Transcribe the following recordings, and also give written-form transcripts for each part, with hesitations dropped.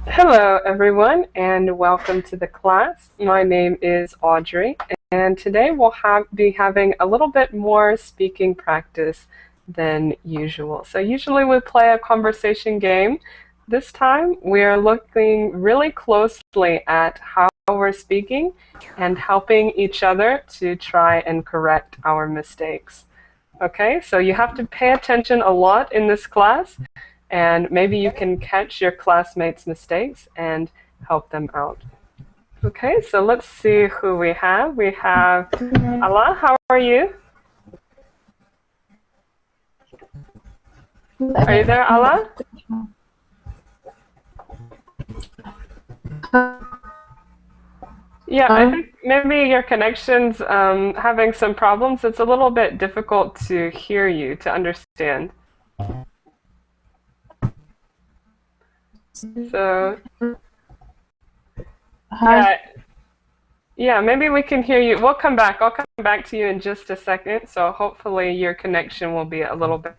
Hello everyone and welcome to the class. My name is Audrey and today we'll be having a little bit more speaking practice than usual. So usually we play a conversation game. This time we're looking really closely at how we're speaking and helping each other to try and correct our mistakes. Okay, so you have to pay attention a lot in this class. And maybe you can catch your classmates' mistakes and help them out. Okay, so let's see who we have. We have Allah, how are you? Are you there, Allah? Yeah, I think maybe your connection's having some problems. It's a little bit difficult to hear you, to understand. So, yeah, maybe we can hear you. We'll come back. I'll come back to you in just a second. So hopefully your connection will be a little bit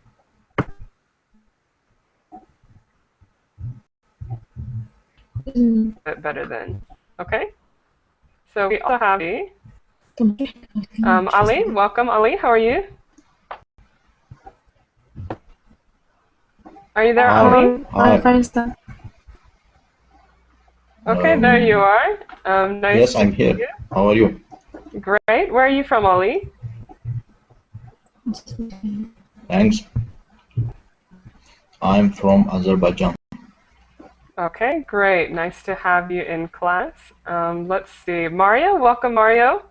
better then. Okay? So we also have Ali. Welcome, Ali. How are you? Are you there, Ali? Hi. Fine. Okay, there you are. Nice yes, I'm here. You. How are you? Great. Where are you from, Ali? Thanks. I'm from Azerbaijan. Okay, great. Nice to have you in class. Let's see. Mario, welcome, Mario.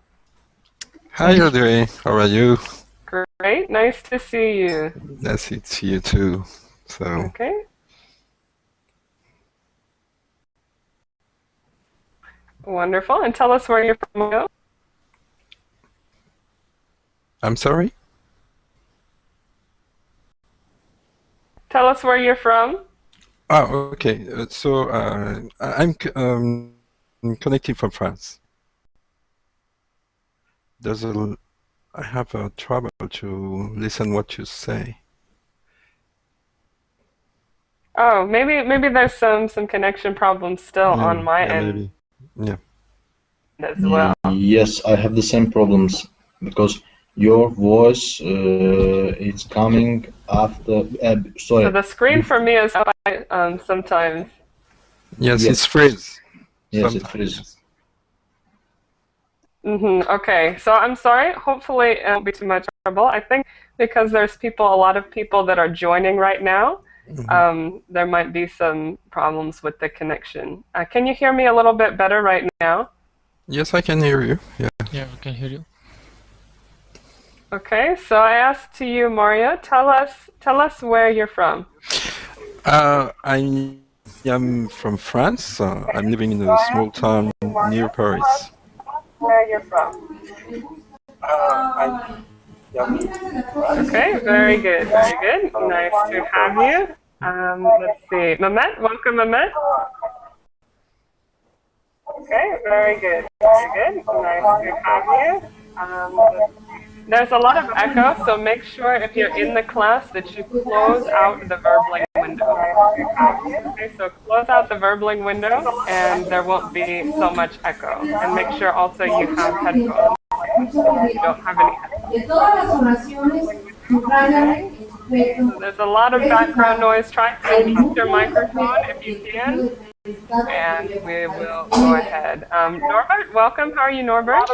Hi, Audrey. How are you? Great. Nice to see you. Nice to see you too. So. Okay. Wonderful. And tell us where you're from, Mario. I'm sorry? Tell us where you're from. Oh, okay. So I'm connecting from France. I have a trouble to listen what you say. Oh, maybe there's some connection problems still on my end. Maybe. Yeah. As well. Yes, I have the same problems because your voice is coming after. Sorry. So the screen for me is up sometimes. Yes, it's freeze. Yes, it freezes. Okay, so I'm sorry. Hopefully it won't be too much trouble. I think because there's a lot of people that are joining right now, there might be some problems with the connection. Can you hear me a little bit better right now? Yes, I can hear you. Yeah. Yeah, I can hear you. Okay, so I asked to you, Mario. Tell us where you're from. I am from France. I'm living in a small town near Paris. Where you're from? Okay, very good, very good. Nice to have you. Let's see, Mehmet, welcome, Mehmet. Okay, very good, very good. Nice to have you. There's a lot of echo, so make sure if you're in the class that you close out the verbling window. Okay, so close out the verbling window and there won't be so much echo. And make sure also you have headphones. If you don't have any headphones. So there's a lot of background noise. Try to mute your microphone if you can. And we will go ahead. Norbert, welcome. How are you, Norbert?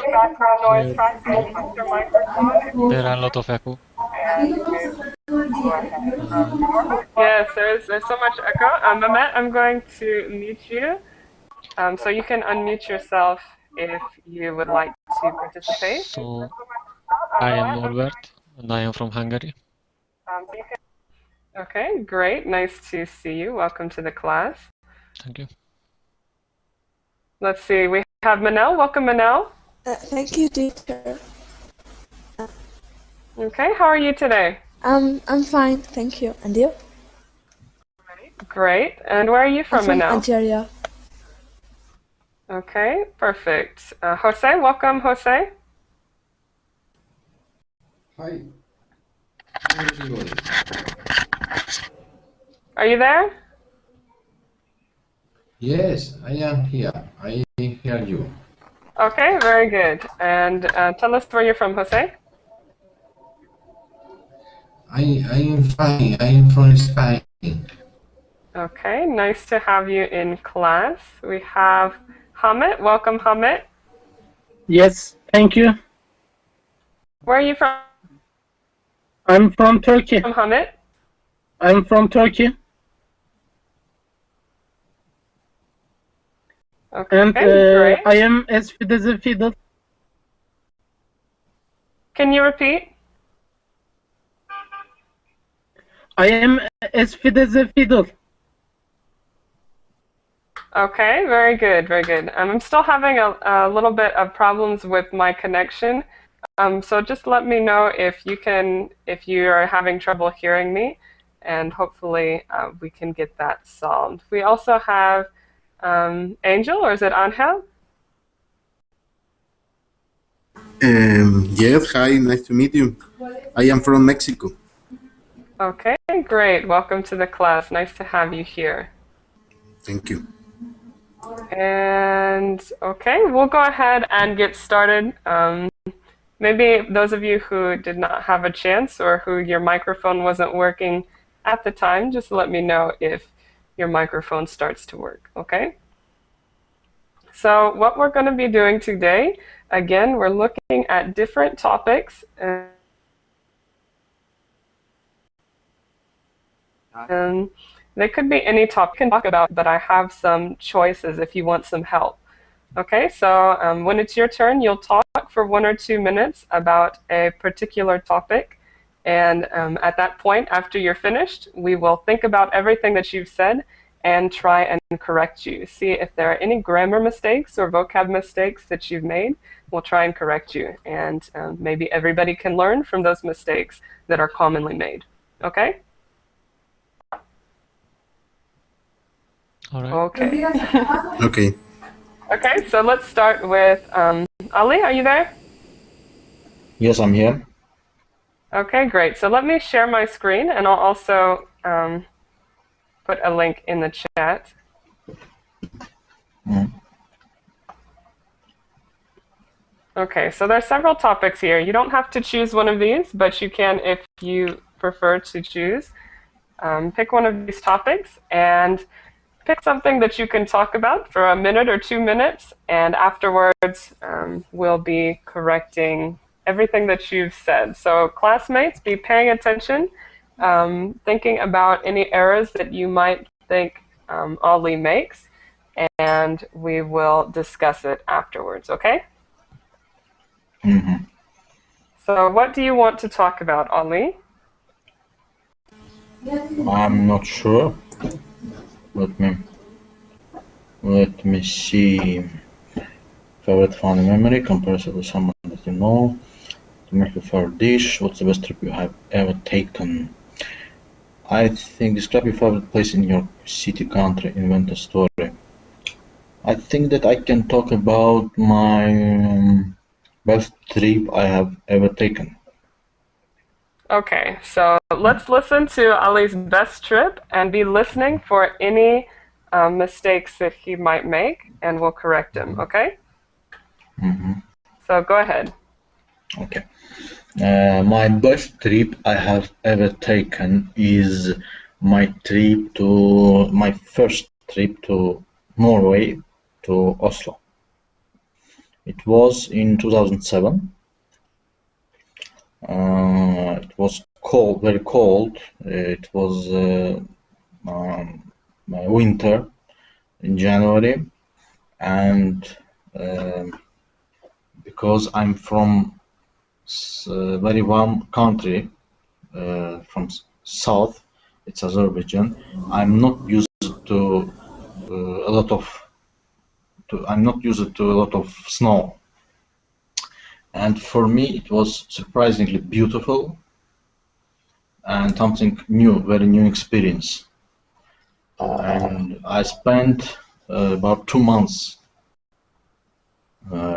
There are a lot of echo. Yes, there's so much echo. Mehmet, I'm going to mute you. So you can unmute yourself if you would like to participate. So, I am Norbert, and I am from Hungary. Okay, great. Nice to see you. Welcome to the class. Thank you. Let's see, we have Manel. Welcome, Manel. Thank you, teacher. Okay, how are you today? I'm fine, thank you. And you? Great. And where are you from, I'm from Manel? Algeria. Okay, perfect. Jose, welcome, Jose. Hi, everybody. Are you there? Yes, I am here. I hear you. Okay, very good. And tell us where you're from, Jose. I am fine. I am from Spain. Okay, nice to have you in class. We have Hamid. Welcome, Hamid. Yes, thank you. Where are you from, I'm from Turkey. Hamid? I'm from Turkey, and Okay, great. I am as fit as a fiddle. Can you repeat? I am as fit as a fiddle. Okay, very good, very good. I'm still having a little bit of problems with my connection. So just let me know if you are having trouble hearing me, and hopefully we can get that solved. We also have Angel, or is it Angel? Yes, hi, nice to meet you. I am from Mexico. Okay, great. Welcome to the class. Nice to have you here. Thank you. And okay, we'll go ahead and get started. Maybe those of you who did not have a chance or who your microphone wasn't working at the time, just let me know if your microphone starts to work, okay? So what we're going to be doing today, again, we're looking at different topics. And they could be any topic you can talk about, but I have some choices if you want some help. Okay, so when it's your turn, you'll talk for 1 or 2 minutes about a particular topic. And at that point, after you're finished, we will think about everything that you've said and try and correct you. See if there are any grammar mistakes or vocab mistakes that you've made. We'll try and correct you. And maybe everybody can learn from those mistakes that are commonly made. Okay? All right. Okay. Okay. Okay, so let's start with Ali, are you there? Yes, I'm here. Okay, great. So let me share my screen, and I'll also put a link in the chat. Okay, so there's several topics here. You don't have to choose one of these, but you can if you prefer to choose. Pick one of these topics and pick something that you can talk about for 1 minute or 2 minutes, and afterwards we'll be correcting everything that you've said. So classmates, be paying attention, thinking about any errors that you might think Ali makes, and we will discuss it afterwards, okay? Mm-hmm. So what do you want to talk about, Ali? I'm not sure. Let me see. Favorite family memory, compressor with someone that you know. To make your favorite dish. What's the best trip you have ever taken? I think describe your favorite place in your city, country, invent a story. I think that I can talk about my best trip I have ever taken. Okay, so let's listen to Ali's best trip and be listening for any mistakes that he might make, and we'll correct him, okay? Mm-hmm. So go ahead. Okay. My best trip I have ever taken is my first trip to Norway, to Oslo. It was in 2007. It was cold, very cold. It was winter in January, and because I'm from a very warm country, from south, it's Azerbaijan. I'm not used to I'm not used to a lot of snow, and for me it was surprisingly beautiful and something new, very new experience. And I spent about 2 months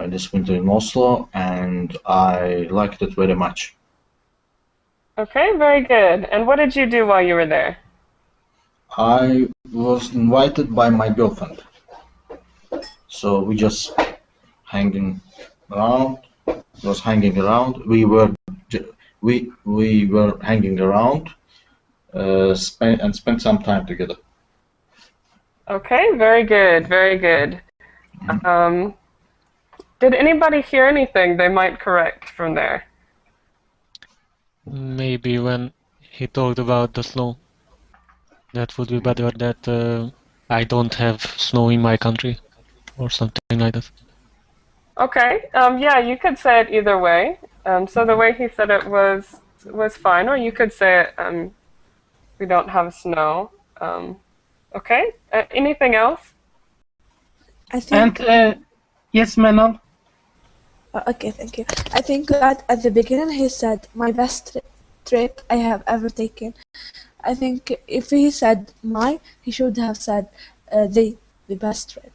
this winter in Oslo, and I liked it very much. Okay, very good. And what did you do while you were there? I was invited by my girlfriend, so we just hanging around. Was hanging around. We were hanging around, spent some time together. Okay, very good, very good. Did anybody hear anything they might correct from there? Maybe when he talked about the snow, that would be better. That I don't have snow in my country, or something like that. Okay, yeah, you could say it either way. So the way he said it was fine, or you could say it, we don't have snow. Okay, anything else? I think. And yes, Manal. Okay, thank you. I think that at the beginning he said my best trip I have ever taken. I think if he said my, he should have said the best trip.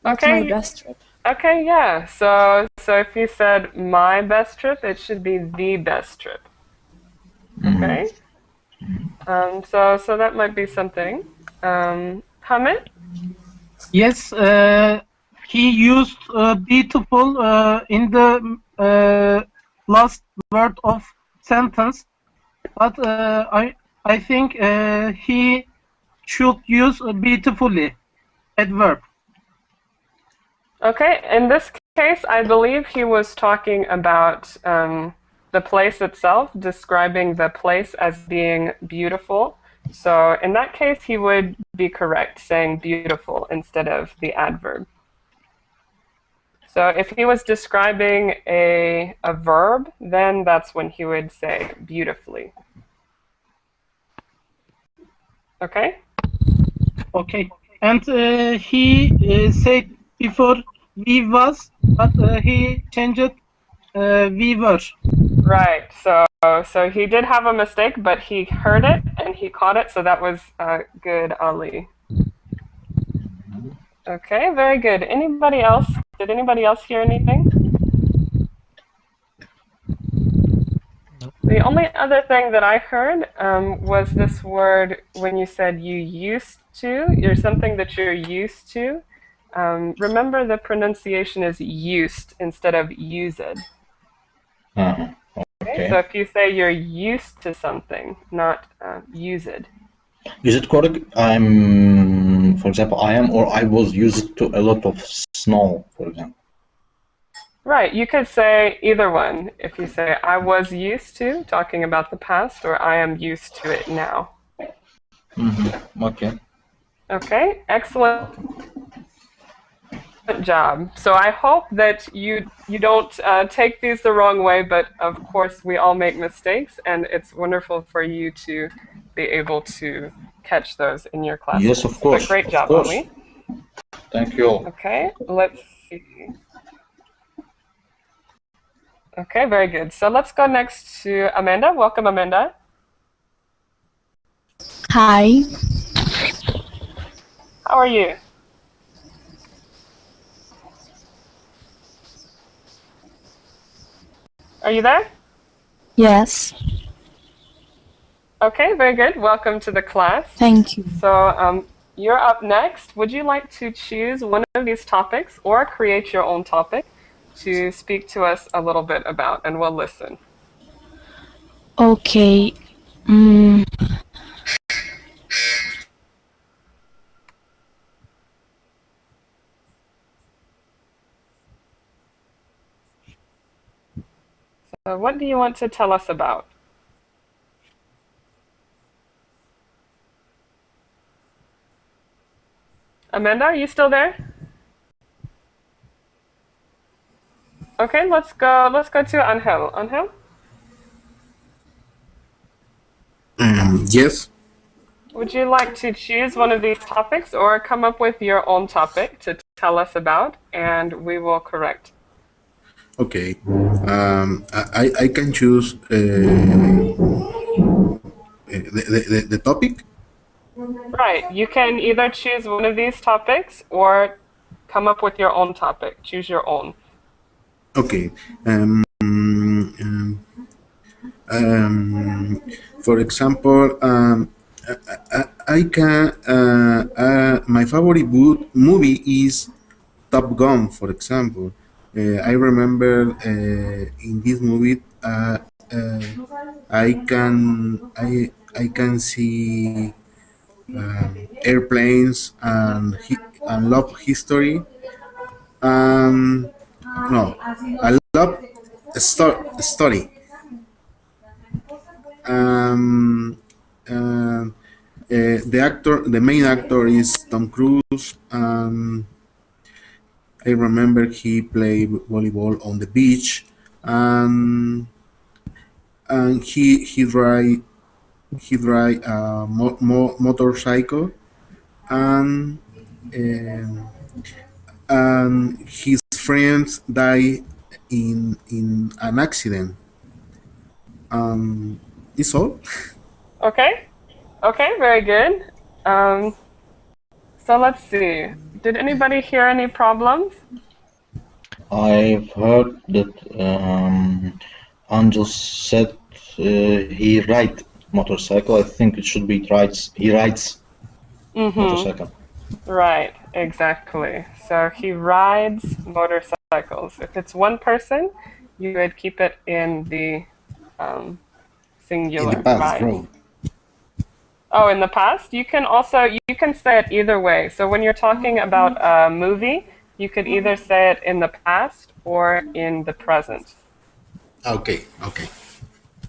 Not Okay. my best trip. Okay, yeah. So if you said my best trip, it should be the best trip. Okay. So that might be something. Hamid? Yes, he used beautiful in the last word of sentence, but I think he should use beautifully adverb. Okay, in this case, I believe he was talking about the place itself, describing the place as being beautiful. So in that case, he would be correct, saying beautiful instead of the adverb. So if he was describing a verb, then that's when he would say beautifully. Okay? Okay, and he said before we was, but he changed we were. Right. So he did have a mistake, but he heard it and he caught it, so that was good, Ali. Okay, very good. Anybody else? Did anybody else hear anything? No. The only other thing that I heard was this word when you said you used to, you're something that you're used to. Remember the pronunciation is used instead of used. Okay, so if you say you're used to something, not used. Is it correct? For example, I am or I was used to a lot of snow, for example. Right, you could say either one. If you say I was used to, talking about the past, or I am used to it now. Okay. Okay, excellent job. So I hope that you don't take these the wrong way, but of course we all make mistakes, and it's wonderful for you to be able to catch those in your class. Yes, of course. But great job, course. Ali. Thank you. Okay, let's see. Okay, very good. So let's go next to Amanda. Welcome, Amanda. Hi. How are you? Are you there? Yes. Okay, very good. Welcome to the class. Thank you. So you're up next. Would you like to choose one of these topics or create your own topic to speak to us a little bit about, and we'll listen. Okay. So what do you want to tell us about? Amanda, are you still there? Okay, let's go to Angel. Angel? Yes. Would you like to choose one of these topics or come up with your own topic to tell us about, and we will correct? Okay. I can choose the topic. Right. You can either choose one of these topics or come up with your own topic. Choose your own. Okay. For example, I can. My favorite movie is Top Gun, for example. I remember in this movie, I can see airplanes and love history. Um, no, I love story. Um, um, the main actor is Tom Cruise. I remember he played volleyball on the beach, and he drive a motorcycle, and um, his friends die in an accident. Is all. Okay. Okay, very good. So let's see. Did anybody hear any problems? I've heard that Angel said he ride motorcycle. I think it should be rides. He rides motorcycle. Right, exactly. So he rides motorcycles. If it's one person, you would keep it in the singular. In the past, ride. bro. Oh, in the past? You can say it either way. So when you're talking about a movie, you could either say it in the past or in the present. Okay.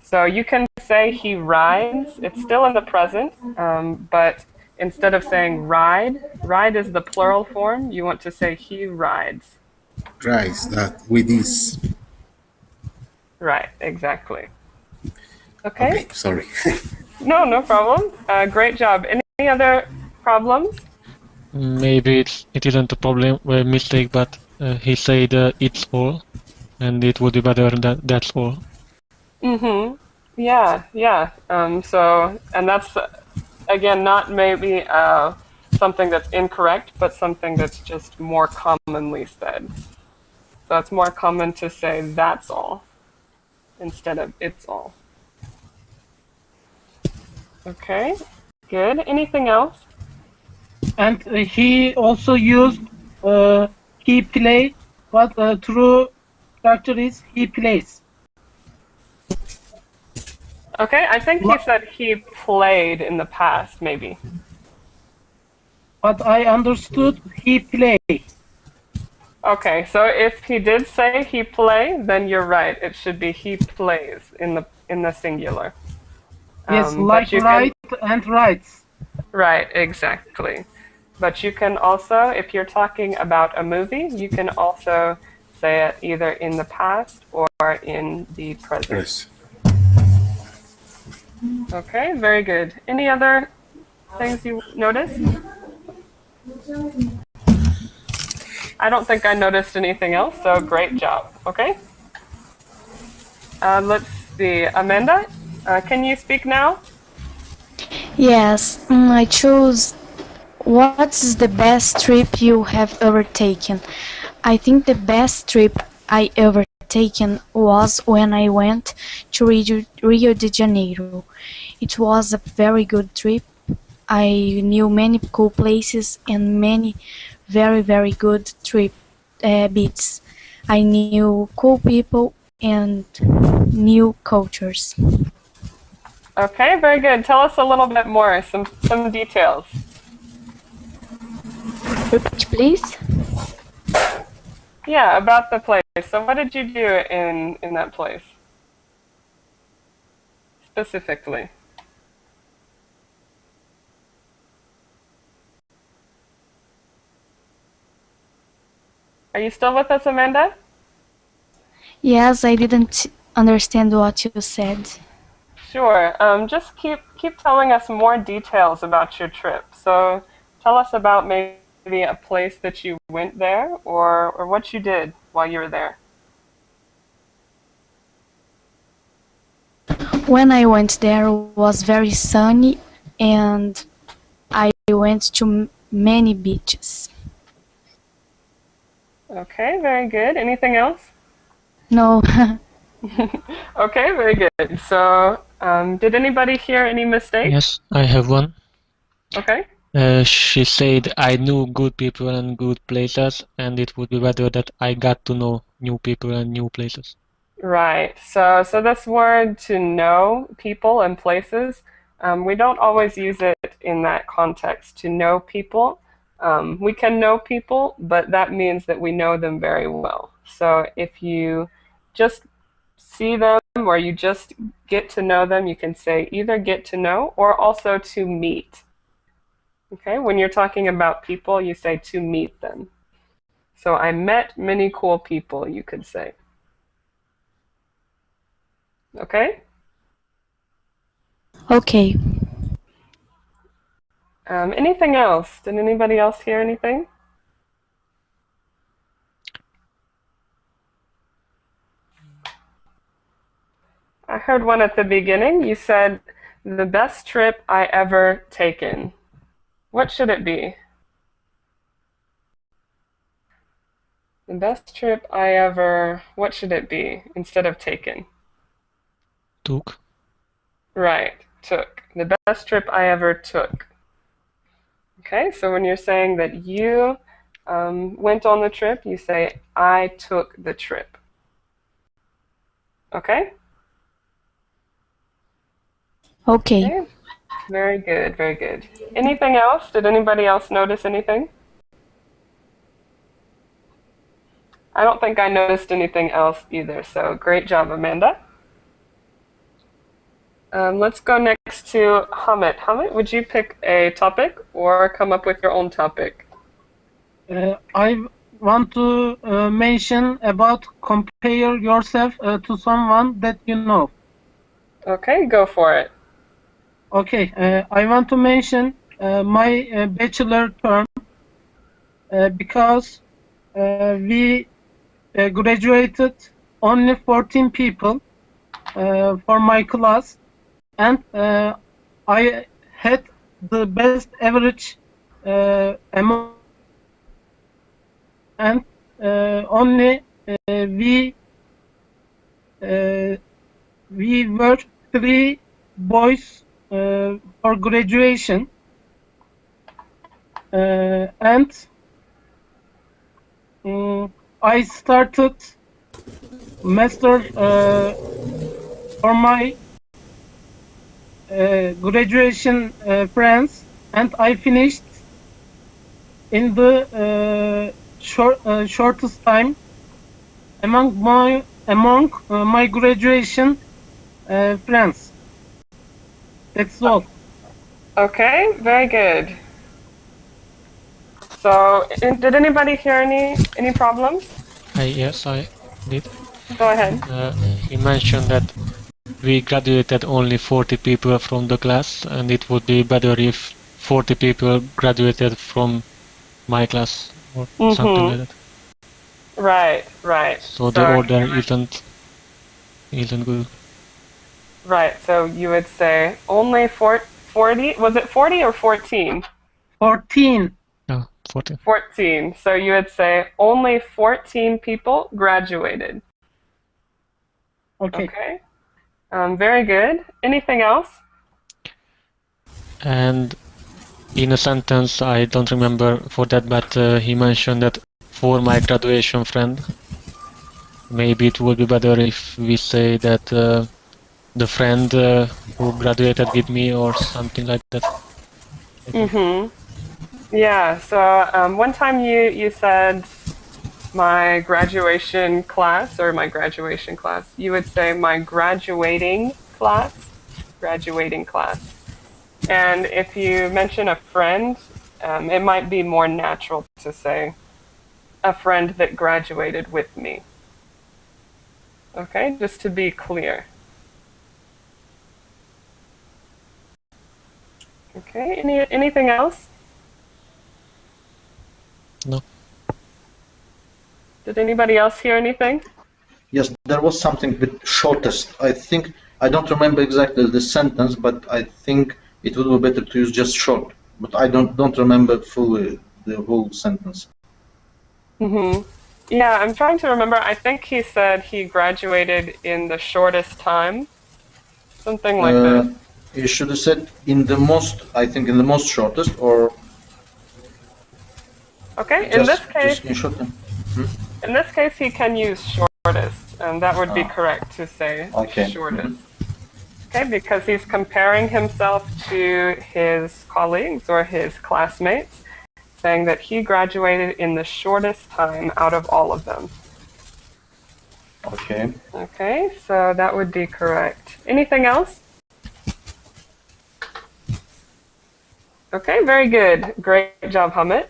So you can say he rides. It's still in the present, but instead of saying ride is the plural form. You want to say he rides. Right. That with this. Right, exactly. Okay. Okay. Sorry. No problem. Great job. Any other problems? Maybe it isn't a problem, mistake, but he said it's all, and it would be better that that's all. Yeah. And that's again not maybe something that's incorrect, but something that's just more commonly said. So it's more common to say that's all instead of it's all. Okay, good. Anything else? And he also used he play, but true character is he plays. Okay, I think he said he played in the past, maybe. But I understood he play. Okay, so if he did say he play, then you're right. It should be he plays in the singular. Yes, like write and writes. Right, exactly. But you can also, if you're talking about a movie, you can also say it either in the past or in the present. Yes. Okay, very good. Any other things you noticed? I don't think I noticed anything else, so great job. Okay? Let's see. Amanda, can you speak now? Yes, I chose what's the best trip you have ever taken? I think the best trip I ever taken was when I went to Rio de Janeiro. It was a very good trip. I knew many cool places and many very, very good beats. I knew cool people and new cultures. Okay, very good. Tell us a little bit more, some details. Repeat, please. Yeah, about the place. So what did you do in that place? Specifically. Are you still with us, Amanda? Yes, I didn't understand what you said. Sure. Just keep telling us more details about your trip. So tell us about maybe a place that you went there or what you did while you were there. When I went there, it was very sunny and I went to many beaches. Okay, very good. Anything else? No. Okay, very good. So, did anybody hear any mistakes? Yes, I have one. Okay. She said I knew good people and good places, and it would be better that I got to know new people and new places. Right. So this word to know people and places, we don't always use it in that context. To know people, we can know people, but that means that we know them very well. So if you just see them or you just get to know them, you can say either get to know or also to meet. Okay, when you're talking about people, you say to meet them. So I met many cool people, you could say. Okay? Okay. Anything else? Did anybody else hear anything? I heard one at the beginning. You said, the best trip I ever taken. What should it be? The best trip I ever, what should it be instead of taken? Took. Right, took. The best trip I ever took. Okay, so when you're saying that you went on the trip, you say, I took the trip. Okay? Okay. Okay. Very good, very good. Anything else? Did anybody else notice anything? I don't think I noticed anything else either, so great job, Amanda. Let's go next to Hamid. Hamid, would you pick a topic or come up with your own topic? I want to mention about compare yourself to someone that you know. Okay, go for it. Okay, I want to mention my bachelor term because we graduated only 14 people for my class, and I had the best average among, and only we were 3 boys for graduation, and I started master for my graduation friends, and I finished in the shortest time among my graduation friends. That's all. Okay, very good. So, did anybody hear any problems? Yes, I did. Go ahead. He mentioned that we graduated only 40 people from the class, and it would be better if 40 people graduated from my class or something like that. Right, right. So the order isn't good. Right, so you would say only 40, was it 40 or 14? 14. No, 14. 14. So you would say only 14 people graduated. Okay. Okay. Very good. Anything else? And in a sentence, I don't remember for that, but he mentioned that for my graduation friend. Maybe it would be better if we say that the friend who graduated with me or something like that. Yeah, so one time you said my graduation class, or my graduation class. You would say my graduating class. Graduating class. And if you mention a friend, it might be more natural to say a friend that graduated with me. Okay, just to be clear. Okay, anything else? No. Did anybody else hear anything? Yes, there was something with shortest. I think, I don't remember exactly the sentence, but I think it would be better to use just short. But I don't remember fully the whole sentence. Yeah, I'm trying to remember. I think he said he graduated in the shortest time, something like this. You should have said in the most, I think in the most shortest, or Okay, just in short time. in this case, he can use shortest, and that would be correct to say Okay. shortest. Okay, because he's comparing himself to his colleagues or his classmates, saying that he graduated in the shortest time out of all of them. Okay. Okay, so that would be correct. Anything else? Okay, very good. Great job, Hamid.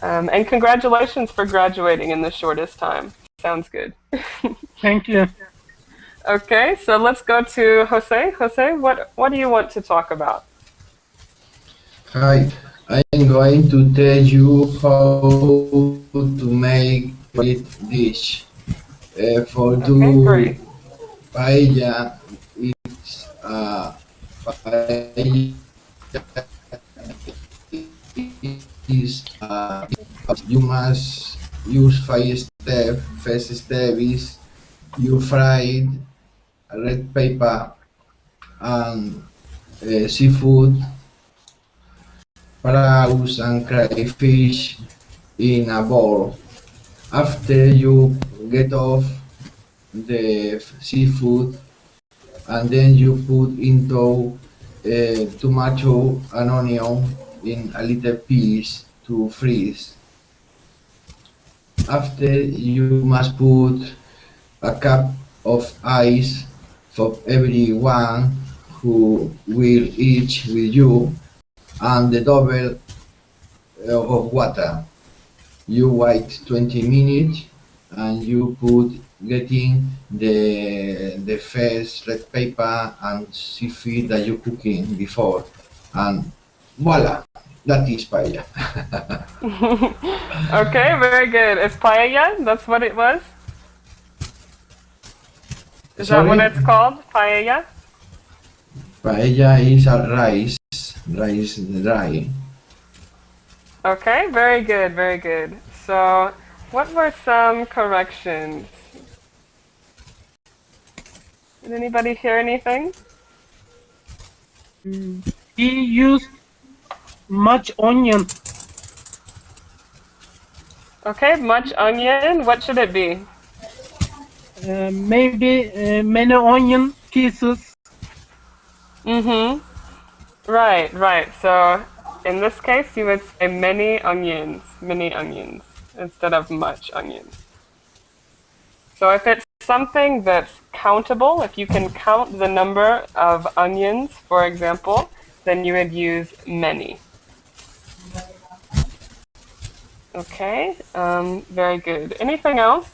And congratulations for graduating in the shortest time. Sounds good. Thank you. Okay, so let's go to Jose. Jose, what do you want to talk about? Hi, I'm going to tell you how to make it dish. For Okay, great. paella, it's paella is you must use 5 steps. First step is you fried red pepper and seafood, prawns and crayfish in a bowl. After you get off the seafood, and then you put into tomato and onion in a little piece to freeze. After you must put a cup of ice for everyone who will eat with you, and the double of water. You wait 20 minutes and you put getting the first red pepper and seafood that you cooking before, and voila, that is paella. Okay, very good. It's paella? That's what it was? Is that what Sorry? it's called? Paella? Paella is a rice dry. Okay, very good, very good. So, what were some corrections? Did anybody hear anything? He used much onion. Okay, much onion. What should it be? Maybe many onion pieces. Mm-hmm. Right, right. So, in this case, you would say many onions, instead of much onions. So if it's something that's countable, if you can count the number of onions, for example, then you would use many. Okay, very good. Anything else?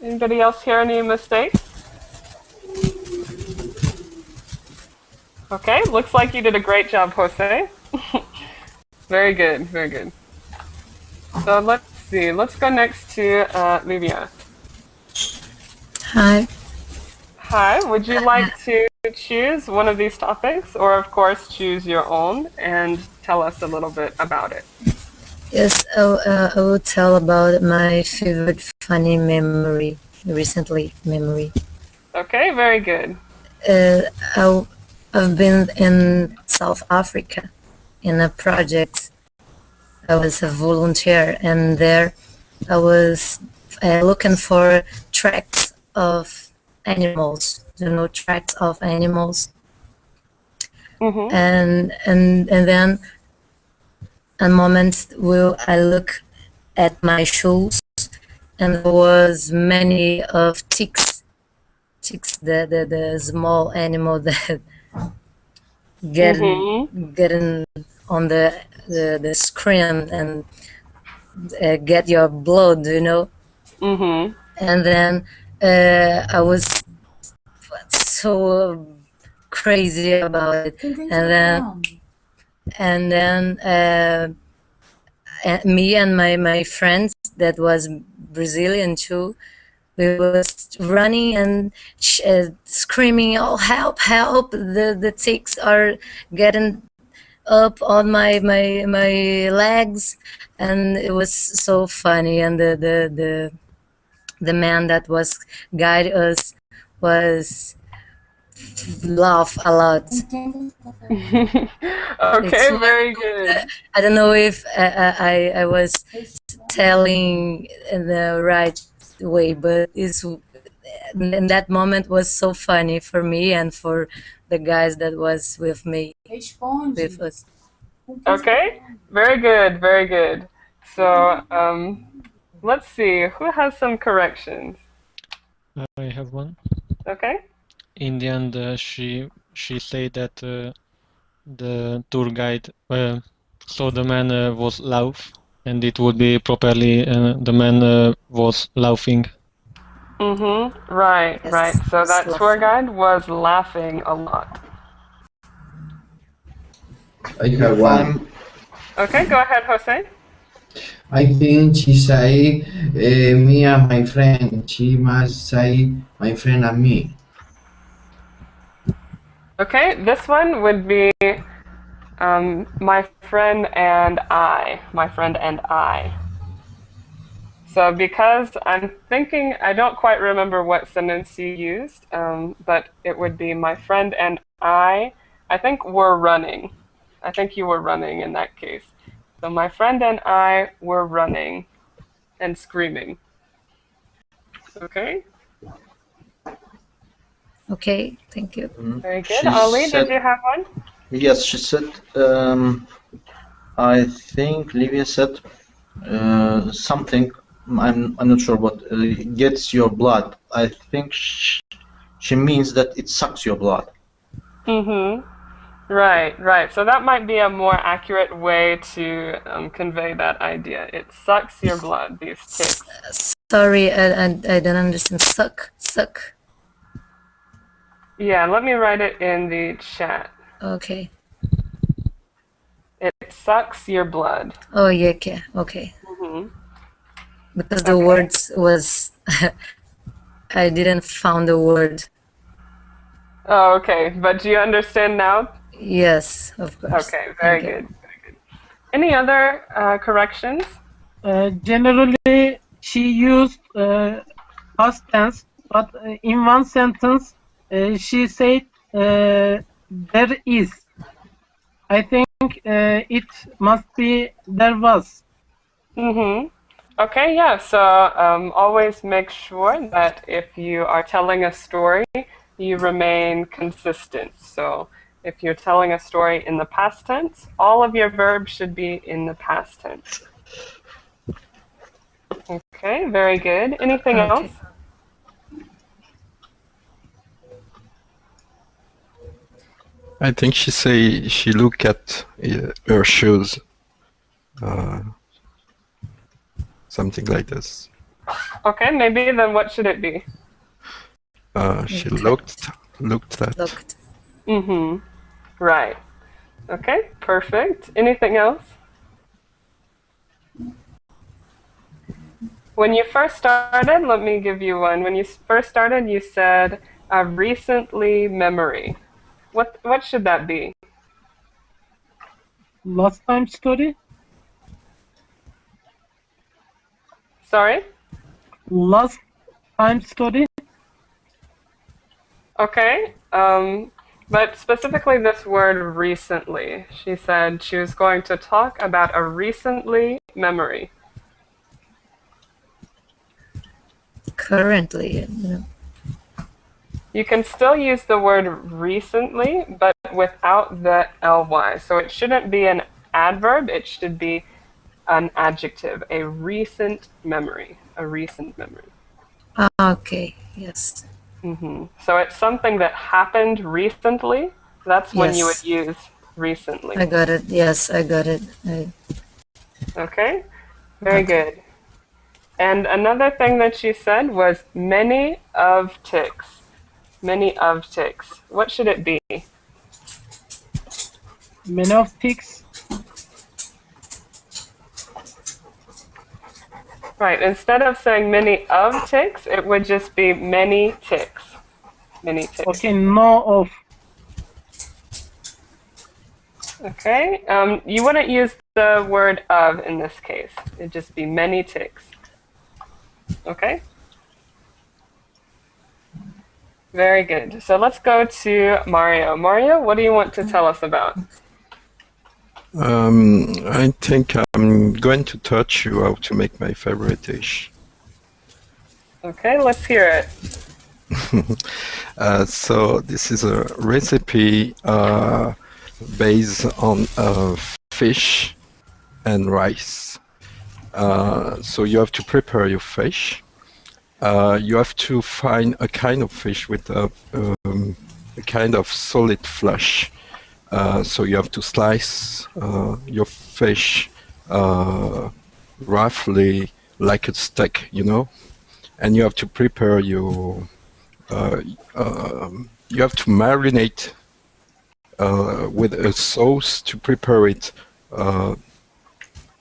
Anybody else hear any mistakes? Okay, looks like you did a great job, Jose. Very good, very good. So let's see, let's go next to Livia. Hi. Hi, would you like to choose one of these topics, or of course choose your own and tell us a little bit about it? Yes, I will tell about my favorite funny memory, recently memory. Okay, very good. I've been in South Africa in a project. I was a volunteer, and there I was looking for tracks of animals. Tracks of animals. Mm-hmm. And then a moment will I look at my shoes, and there was many of ticks, the small animal that getting on the screen and get your blood, Mm-hmm. And then I was so crazy about it, and then me and my friends that was Brazilian too, we was running and screaming, "Oh, help, help, the ticks are getting up on my legs, and it was so funny. And the man that was guide us was laugh a lot. Okay, very good. I don't know if I was telling in the right way, but it's in that moment was so funny for me and for the guys that was with me, with us. Okay, very good, very good. So, let's see, who has some corrections? I have one. Okay. In the end, she said that the tour guide saw the man was laugh, and it would be properly the man was laughing. Mm-hmm. Right, Yes, right. So that laughing. tour guide was laughing a lot. I have one. Okay, go ahead, Jose. I think she say me and my friend. She must say my friend and me. Okay, this one would be my friend and I. My friend and I. So because I'm thinking, I don't quite remember what sentence you used, but it would be my friend and I think we're running. I think you were running in that case. So my friend and I were running and screaming. Okay? Okay, thank you. Very good. She Ali, said, did you have one? yes, she said, I think Livia said something, I'm not sure what, gets your blood. I think she means that it sucks your blood. Mm-hmm. Right, right. So that might be a more accurate way to convey that idea. It sucks your blood, these ticks. Sorry, I don't understand. Suck. Yeah, let me write it in the chat. Okay. It sucks your blood. Oh yeah, okay. Mm-hmm. Because the words was I didn't found the word. Oh, okay. But do you understand now? Yes, of course. Okay, very good. Very good. Any other corrections? Generally, she used past tense, but in one sentence, she said there is. I think it must be there was. Mm-hmm. Okay, yeah. So always make sure that if you are telling a story, you remain consistent. So if you're telling a story in the past tense, all of your verbs should be in the past tense. Okay, very good. Anything else? I think she look at her shoes, something like this. Okay, maybe then what should it be? She looked at. Mm-hmm. Right. Okay, perfect. Anything else? When you first started, let me give you one. When you first started, you said a recently memory. What should that be? Last time story? Sorry? Last time story? Okay. But specifically this word recently. She said she was going to talk about a recently memory. Currently, You can still use the word recently, but without the ly. So it shouldn't be an adverb, it should be an adjective, a recent memory, a recent memory. Okay, yes. Mm-hmm. So it's something that happened recently. That's when you would use recently. I got it. Yes, I got it. Okay, very good. And another thing that she said was many of ticks. Many of ticks. What should it be? Many of ticks. Right, instead of saying many of ticks, it would just be many ticks. Many ticks. Okay, no of. Okay, you wouldn't use the word of in this case. It'd just be many ticks. Okay? Very good. So let's go to Mario. Mario, what do you want to tell us about? I think I'm going to teach you how to make my favorite dish. Okay, let's hear it. So this is a recipe based on fish and rice. So you have to prepare your fish. You have to find a kind of fish with a kind of solid flesh. So you have to slice your fish roughly like a steak, you know, and you have to prepare your. You have to marinate with a sauce to prepare it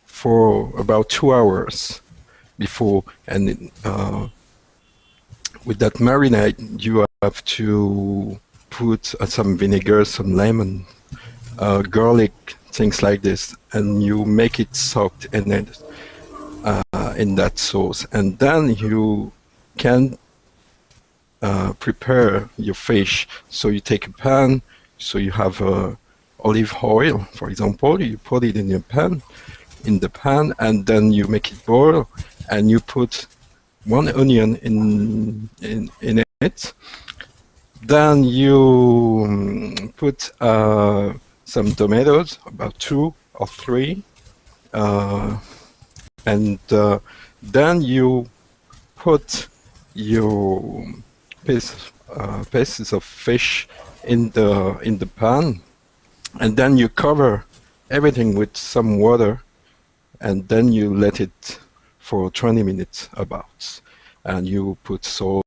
for about 2 hours before, and with that marinade you have to put some vinegar, some lemon, garlic, things like this, and you make it soaked in it, in that sauce, and then you can prepare your fish. So you take a pan, so you have olive oil, for example, you put it in the pan, and then you make it boil, and you put 1 onion in it. Then you put some tomatoes, about 2 or 3, and then you put your pieces of fish in the pan, and then you cover everything with some water, and then you let it for 20 minutes about, and you put salt,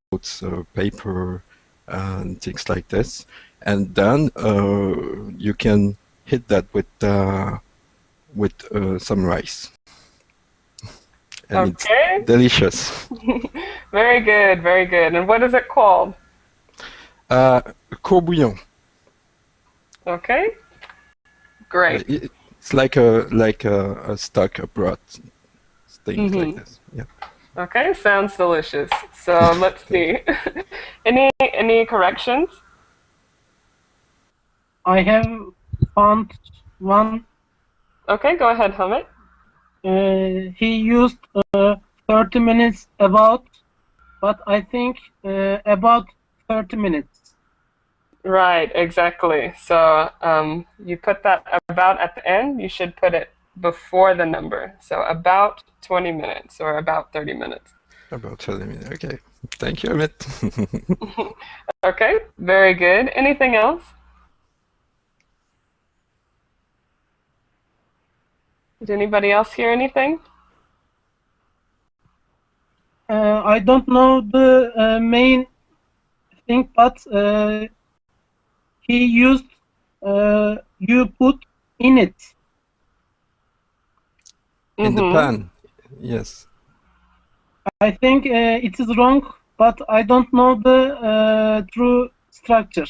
paper, and things like this, and then you can hit that with some rice, and Okay. it's delicious. Very good, very good. And what is it called? Court bouillon. Okay. Great. It's like a stock, a broth, things like this. Yeah. Okay, sounds delicious. So let's see. Any corrections? I have found one. Okay, go ahead, Hamid. He used 30 minutes about, but I think about 30 minutes. Right, exactly. So you put that about at the end. You should put it before the number. So about 20 minutes or about 30 minutes. About 30 minutes. Okay. Thank you, Amit. Okay, very good. Anything else? Did anybody else hear anything? I don't know the main thing, but he used you put in it. In the pan, yes. I think it is wrong, but I don't know the true structure.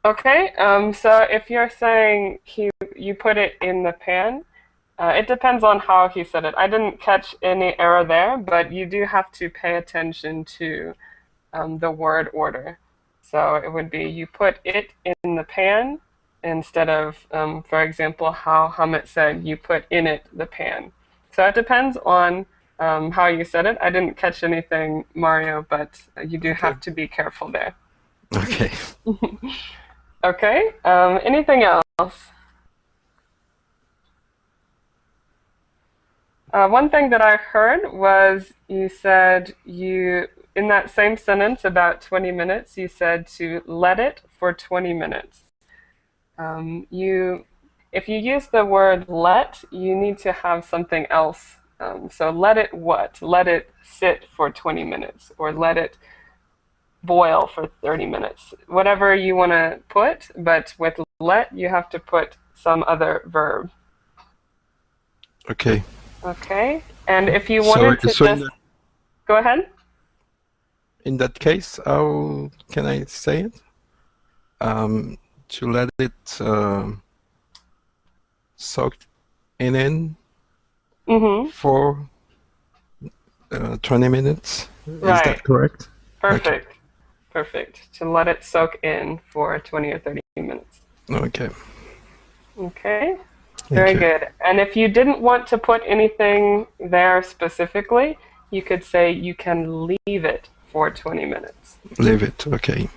Okay, so if you're saying you put it in the pan, it depends on how he said it. I didn't catch any error there, but you do have to pay attention to the word order. So it would be you put it in the pan instead of, for example, how Hamid said you put in it the pan. So it depends on how you said it. I didn't catch anything, Mario, but you do have to be careful there. Okay. Okay, anything else? One thing that I heard was you said in that same sentence about 20 minutes, you said to let it for 20 minutes. If you use the word let, you need to have something else. So let it what? Let it sit for 20 minutes, or let it boil for 30 minutes. Whatever you want to put, but with let, you have to put some other verb. Okay. Okay, and if you wanted to go ahead. In that case, how can I say it? to let it soak in for 20 minutes. Is Right. that correct? Perfect. Okay. Perfect. To let it soak in for 20 or 30 minutes. Okay. Okay. Very good. And if you didn't want to put anything there specifically, you could say you can leave it for 20 minutes. Leave it. Okay.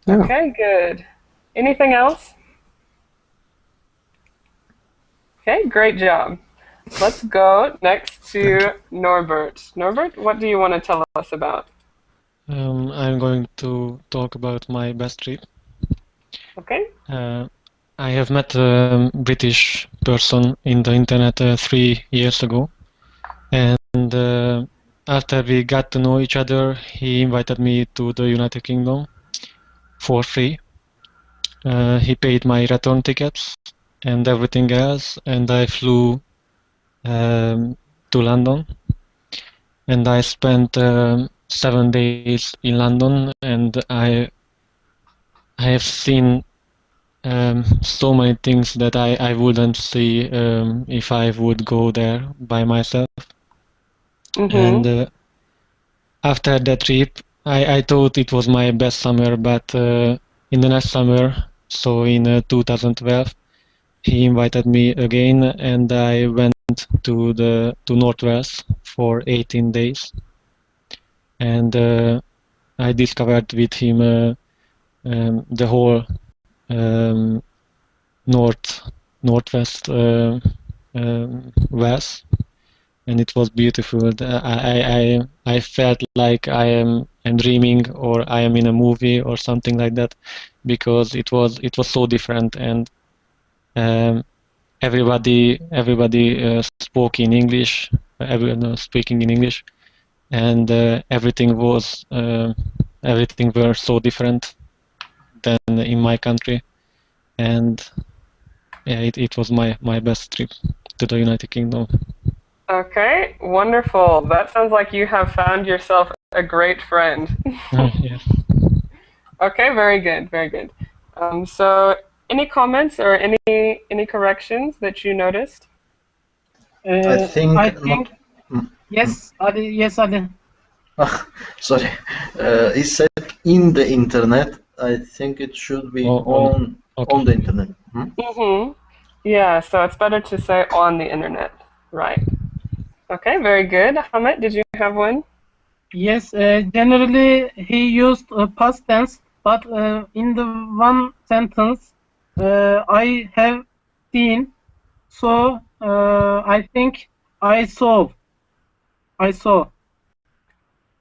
Yeah. Okay, good. Anything else? Okay, great job. Let's go next to Norbert. Norbert, what do you want to tell us about? I'm going to talk about my best trip. Okay. I have met a British person in the internet 3 years ago, and after we got to know each other, he invited me to the United Kingdom for free. He paid my return tickets and everything else, and I flew to London, and I spent 7 days in London, and I have seen so many things that I wouldn't see if I would go there by myself. And after that trip, I thought it was my best summer, but in the next summer, so in 2012, he invited me again, and I went to North Wales for 18 days, and I discovered with him the whole northwest Wales, and it was beautiful. I felt like I'm dreaming, or I am in a movie or something like that, because it was so different, and everybody spoke in English, everyone speaking in English, and everything were so different than in my country, and yeah, it was my best trip to the United Kingdom. Okay, wonderful. That sounds like you have found yourself a great friend. Yes. Okay, very good, very good. So, any comments or any corrections that you noticed? I think. Yes, Ali. Yes, Ali. Sorry. He said in the internet. I think it should be on the internet. Yeah, so it's better to say on the internet. Right. Okay, very good. Hamed, did you have one? Yes, generally he used past tense, but in the one sentence, I have seen, so I think I saw.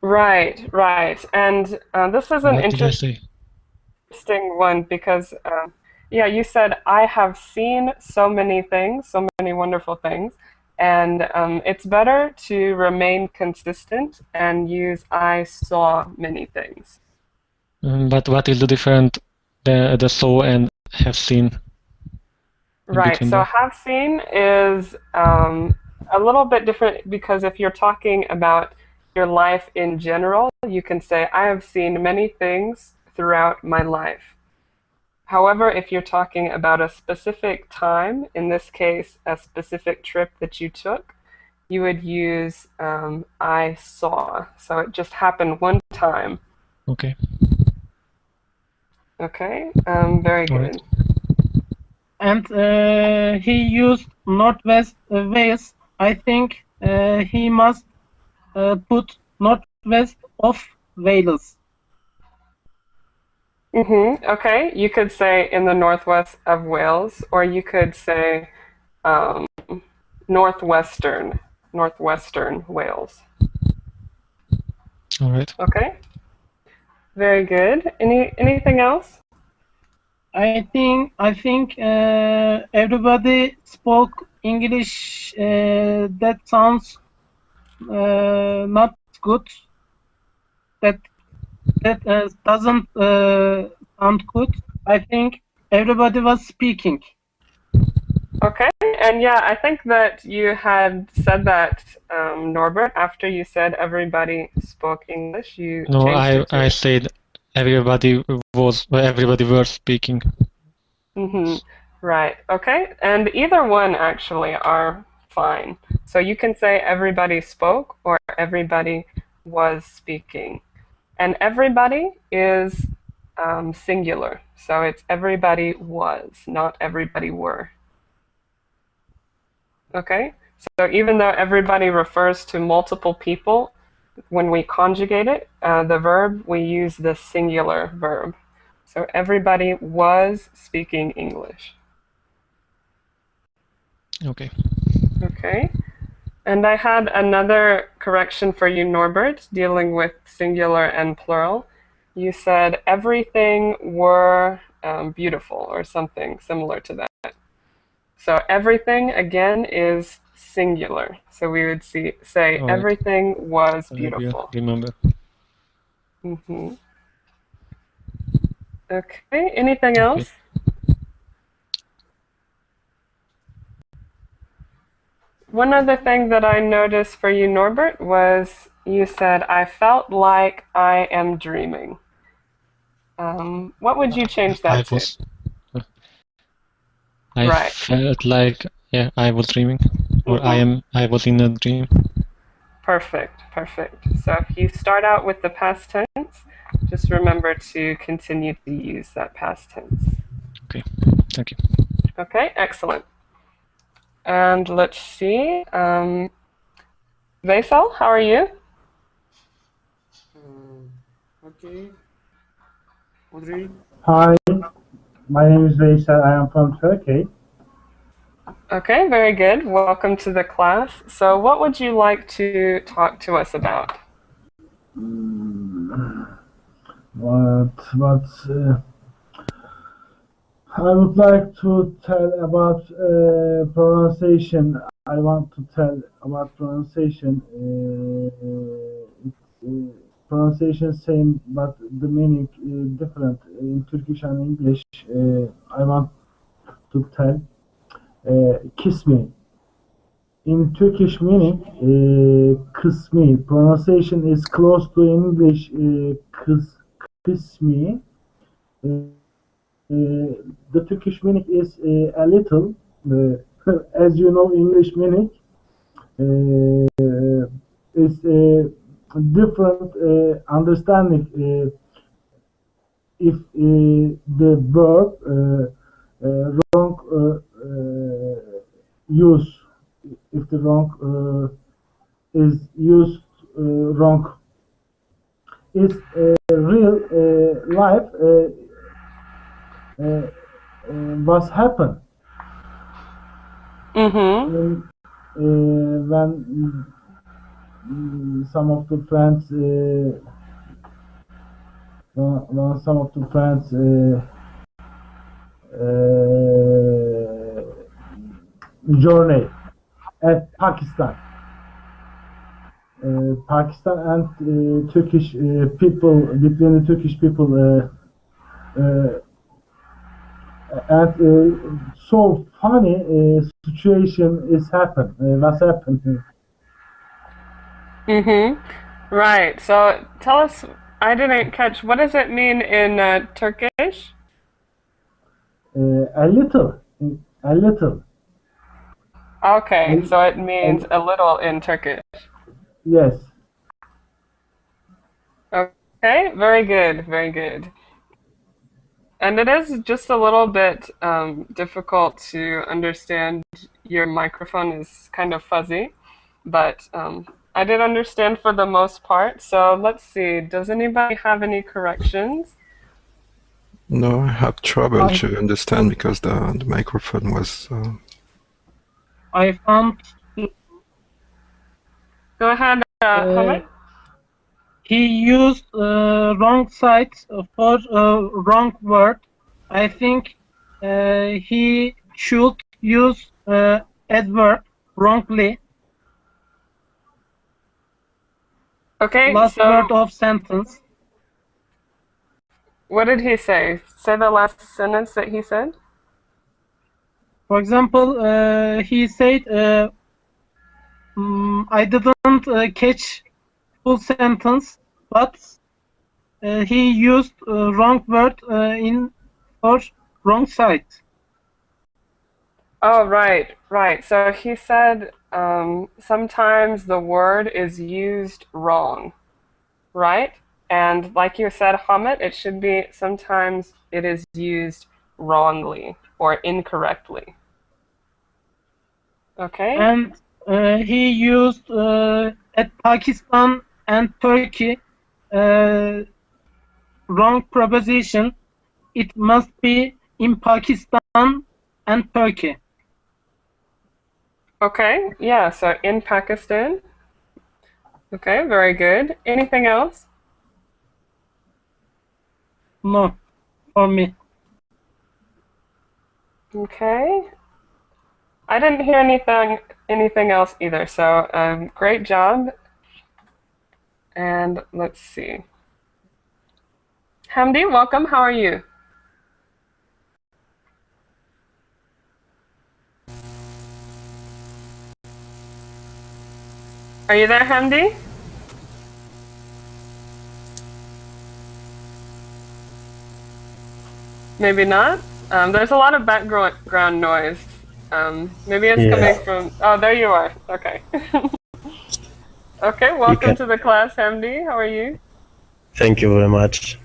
Right, right. And this is an What did I say? interesting one because, yeah, you said, I have seen so many things, so many wonderful things. And it's better to remain consistent and use I saw many things. But what is the difference, the saw and have seen? Right, so there? have seen is a little bit different because if you're talking about your life in general, you can say, I have seen many things throughout my life. However, if you're talking about a specific time, in this case, a specific trip that you took, you would use I saw. So it just happened one time. Okay. Okay, very good. Right. And he used Northwest Wales. I think he must put Northwest of Wales. Okay, you could say in the northwest of Wales, or you could say northwestern Wales. All right. Okay. Very good. Anything else? I think everybody spoke English. That sounds not good. That doesn't sound good. I think everybody was speaking. Okay, and yeah, I think that you had said that, Norbert, after you said everybody spoke English, you No, changed it to... I said everybody were speaking. Mm-hmm. Right. Okay. And either one actually are fine. So you can say everybody spoke or everybody was speaking. And everybody is singular. So it's everybody was, not everybody were. Okay? So even though everybody refers to multiple people, when we conjugate it, the verb, we use the singular verb. So everybody was speaking English. Okay. Okay. And I had another correction for you, Norbert, dealing with singular and plural. You said everything were beautiful or something similar to that. So everything, again, is singular. So we would say All right. everything was I will beautiful. remember. Mm-hmm. Okay, anything Okay. else? One other thing that I noticed for you, Norbert, was you said, I felt like I am dreaming. What would you change I that to? was. I Right. felt like I was dreaming, or Mm-hmm. I was in a dream. Perfect, perfect. So if you start out with the past tense, just remember to continue to use that past tense. Okay. Thank you. Okay, excellent. And let's see. Vaisal, how are you? Okay. Audrey? Hi, my name is Veysel. I am from Turkey. Okay, very good. Welcome to the class. So what would you like to talk to us about? What I would like to tell about pronunciation. I want to tell about pronunciation. Pronunciation same, but the meaning different in Turkish and English. I want to tell kiss me. In Turkish meaning, kısmi. Pronunciation is close to English kısmi. The Turkish meaning is a little. As you know, English meaning is different understanding. If the verb wrong use, if the wrong is used wrong, is real life was happen. Mm-hmm. When some of the friends when some of the friends journey at Pakistan. Pakistan and Turkish people, between the Turkish people and so funny situation is happen. What's happened? Mm-hmm. Right. So tell us, I didn't catch, what does it mean in Turkish? A little, a little. Okay, so it A, means a little in Turkish. yes. Okay, very good, very good. And it is just a little bit difficult to understand. Your microphone is kind of fuzzy, but I did understand for the most part. So let's see, does anybody have any corrections? No, I have trouble to understand because the microphone was. I found Go ahead, Hamid. he used wrong side for wrong word. I think he should use adverb wrongly. Okay, Last so word of sentence. what did he say? Say the last sentence that he said. For example, he said, I didn't catch full sentence, but he used wrong word in or wrong side. Oh, right, right. So he said sometimes the word is used wrong, right? And like you said, Hamid, it should be sometimes it is used wrongly or incorrectly. Okay? And he used at Pakistan and Turkey wrong preposition. It must be in Pakistan and Turkey. Okay, yeah, so in Pakistan. Okay, very good. Anything else? No, for me. Okay. I didn't hear anything else either, so great job. And let's see. Hamdi, welcome. How are you? Are you there, Hamdi? Maybe not. There's a lot of background noise. Maybe it's coming Yeah, from. Oh, there you are. Okay. Okay, you welcome can. to the class, Hamdi. How are you? Thank you very much.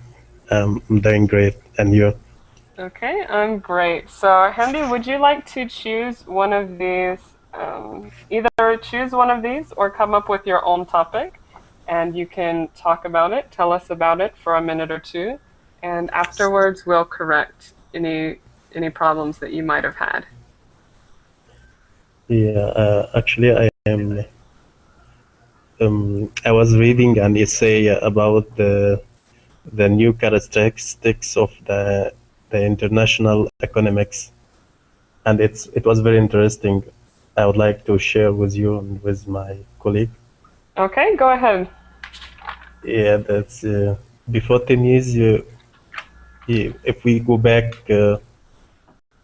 I'm doing great. And you? Okay, I'm great. So, Hamdi, would you like to choose one of these? Either choose one of these or come up with your own topic, and you can talk about it, tell us about it for a minute or two, and afterwards we'll correct any problems that you might have had. Yeah, actually, I was reading an essay about the new characteristics of the international economics, and it was very interesting. I would like to share with you and with my colleague. Okay, go ahead. Yeah, that's before 10 years. If we go back to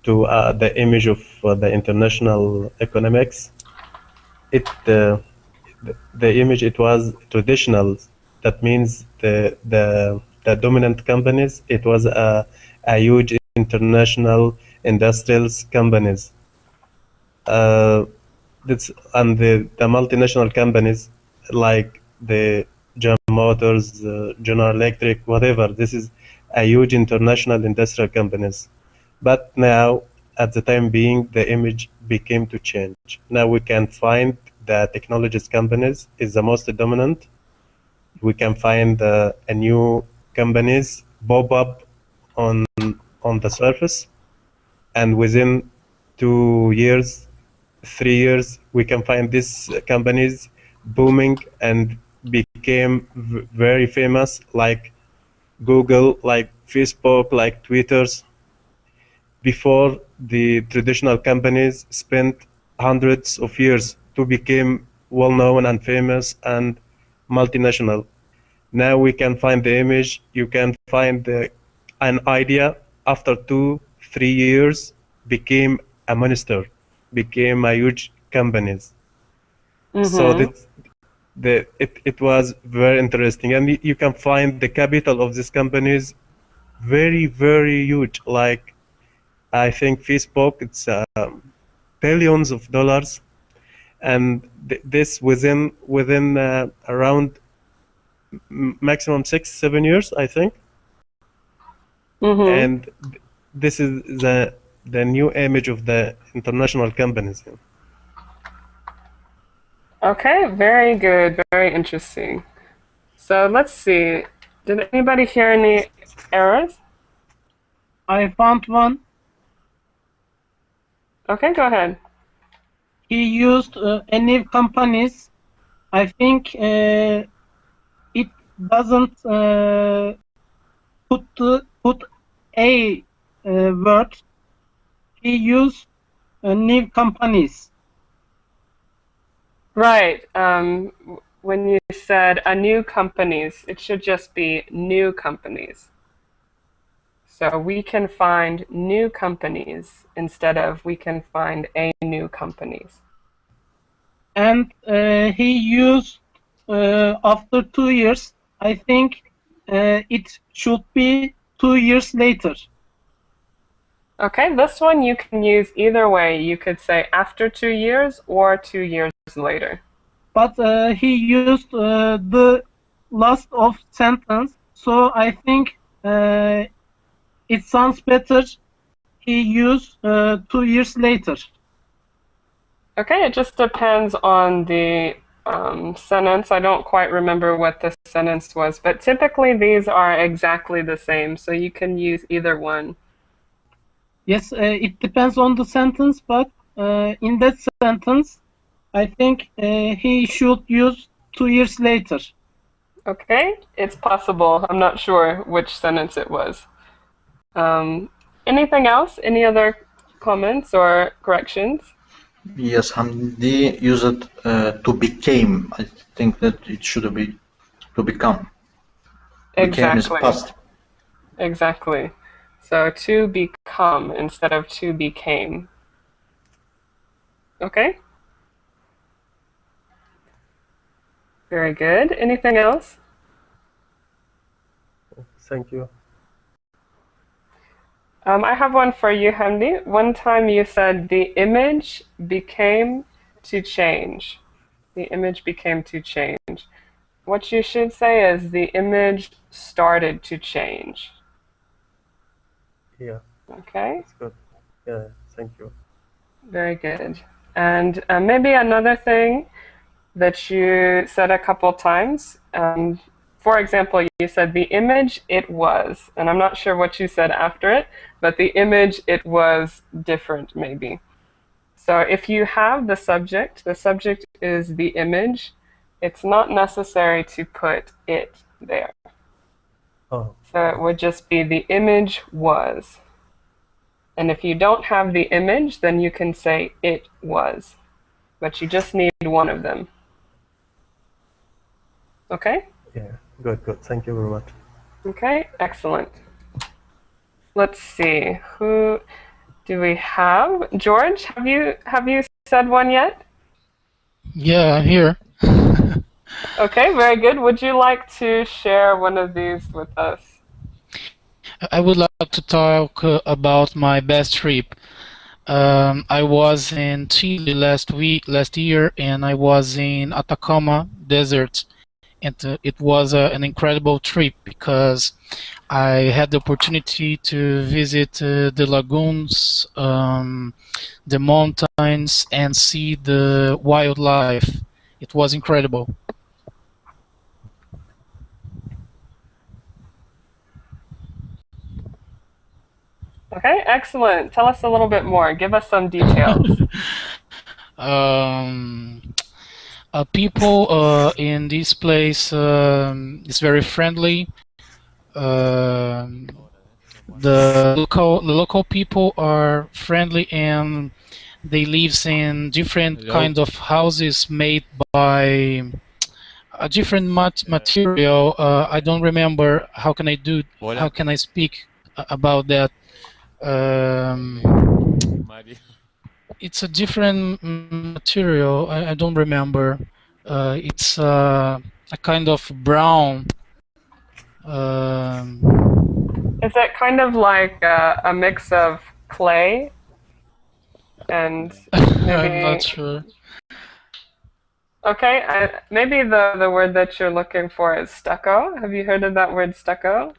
the image of the international economics, the image, it was traditional. That means the dominant companies, it was a huge international industrials companies. That's, and the multinational companies like the General Motors, General Electric, whatever. This is a huge international industrial companies. But now, at the time being, the image became to change. Now we can find the technologies companies is the most dominant. We can find a new companies pop up on the surface, and within 2 years, 3 years, we can find these companies booming and became very famous, like Google, like Facebook, like Twitter's. Before, the traditional companies spent hundreds of years to become well-known and famous and multinational. Now we can find the image, you can find an idea after 2 3 years became a monster, became a huge companies. So Mm-hmm. it was very interesting, and you can find the capital of these companies very, very huge. Like, I think Facebook, it's billions of dollars, and this within around maximum 6 7 years, I think. Mm-hmm. And this is the new image of the international companies. Okay, very good, very interesting. So let's see. Did anybody hear any errors? I found one. Okay, go ahead. He used any companies. I think it doesn't put a word. He used new companies. Right. When you said a new companies, it should just be new companies. So we can find new companies instead of we can find a new companies. And he used after 2 years, I think it should be 2 years later. Okay, this one you can use either way. You could say after 2 years or 2 years later. But he used the last of sentence, so I think it sounds better. He used 2 years later. Okay, it just depends on the sentence. I don't quite remember what the sentence was, but typically these are exactly the same, so you can use either one. Yes, it depends on the sentence, but in that sentence, I think he should use 2 years later. Okay, it's possible. I'm not sure which sentence it was. Anything else? Any other comments or corrections? Yes, Hamdi used to became. I think that it should be to become. Became is Exactly. past. Exactly. So to become instead of to became. Okay. Very good. Anything else? Thank you. I have one for you, Hamdi. One time you said the image became to change. The image became to change. What you should say is the image started to change. Yeah. Okay? That's good. Yeah, thank you. Very good. And maybe another thing that you said a couple times. For example, you said the image it was, and I'm not sure what you said after it, but the image it was different maybe. So if you have the subject is the image, it's not necessary to put it there. Oh. So it would just be the image was. And if you don't have the image, then you can say it was. But you just need one of them. Okay? Yeah, good. Thank you very much. Okay, excellent. Let's see. Who do we have? George, have you said one yet? Yeah, I'm here. Okay, very good. Would you like to share one of these with us? I would like to talk about my best trip. I was in Chile last year, and I was in Atacama Desert, and it was an incredible trip because I had the opportunity to visit the lagoons, the mountains, and see the wildlife. It was incredible. Okay, excellent. Tell us a little bit more. Give us some details. People in this place is very friendly. The local people are friendly, and they live in different kind of houses made by a different material. I don't remember how can I speak about that. It's a different material. I don't remember. It's a kind of brown. Is it kind of like a mix of clay and maybe... I'm not sure. Okay, maybe the word that you're looking for is stucco. Have you heard of that word stucco?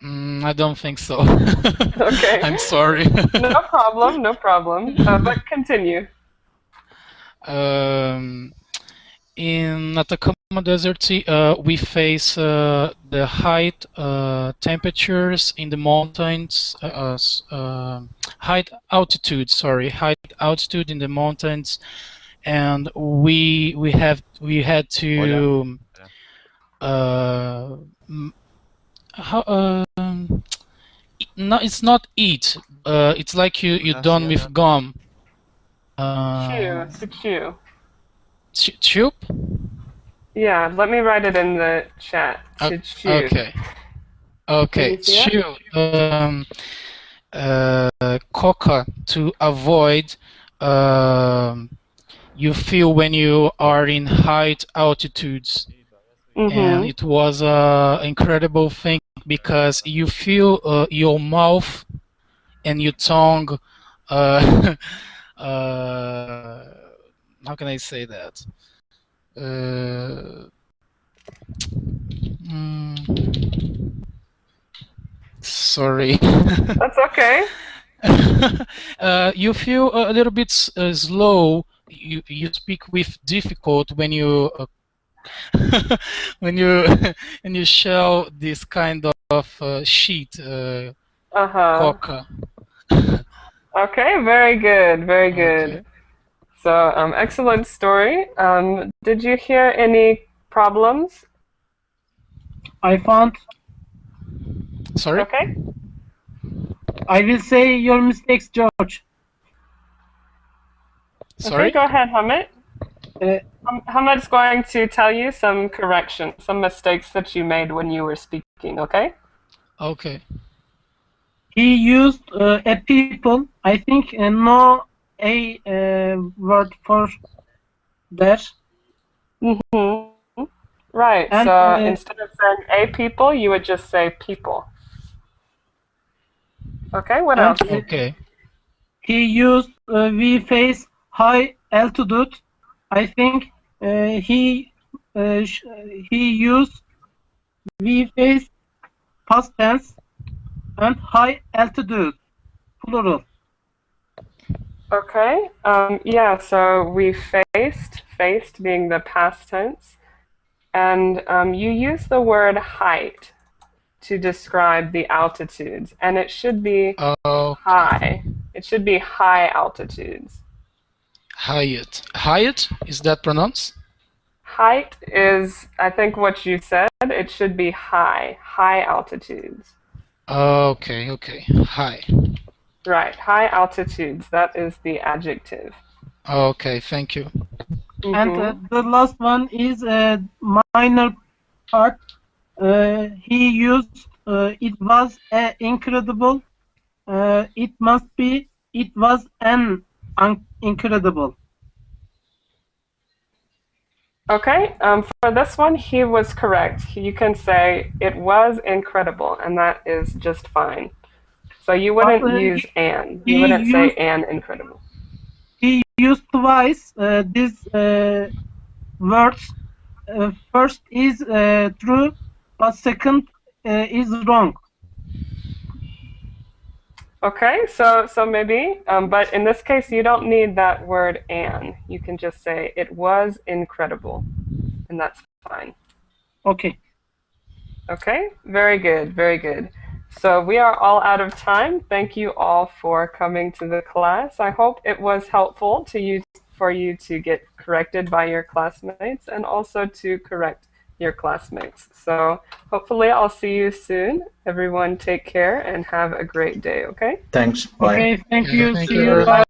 I don't think so. Okay. I'm sorry. No problem, no problem. But continue. In Atacama Desert, we face the high temperatures in the mountains, high altitude in the mountains, and we had to no, it's not eat. It's like you done with gum. Chew, to chew. Chew? Yeah, let me write it in the chat. To chew. Okay. Okay. Chew. Coca to avoid you feel when you are in high altitudes. and it was an incredible thing because you feel your mouth and your tongue. How can I say that? Sorry. That's okay. You feel a little bit slow. You speak with difficult when you when you when you show this kind of sheet coca. Okay, very good, very good. Okay. So, excellent story. Did you hear any problems? I found. Sorry? Okay. I will say your mistakes, George. Sorry? Okay, go ahead, Hamid. Hamid's going to tell you some correction, some mistakes that you made when you were speaking, okay? Okay. He used a people. I think no a word for that. Right. And, so instead of saying a people, you would just say people. Okay. What else? Okay. He used we face high altitude. I think he used we face past tense and high altitude plural. Okay. Yeah. So we faced being the past tense, and you use the word height to describe the altitudes, and it should be high. It should be high altitudes. Hyatt. Hyatt, is that pronounced? Height is, I think, what you said. It should be high altitudes. Okay, okay. High. Right, high altitudes. That is the adjective. Okay, thank you. And the last one is a minor part. He used it was incredible. It must be. It was an incredible. Okay, for this one, he was correct. You can say it was incredible, and that is just fine. So you wouldn't use an. You wouldn't say an incredible. He used twice these words. First is true, but second is wrong. Okay, so maybe, but in this case, you don't need that word "an." You can just say it was incredible, and that's fine. Okay. Okay, very good, very good. So we are all out of time. Thank you all for coming to the class. I hope it was helpful for you to get corrected by your classmates and also to correct your classmates. So hopefully I'll see you soon. Everyone take care and have a great day, okay? Thanks. Bye. Okay, thank you. Thank See you you. very Bye.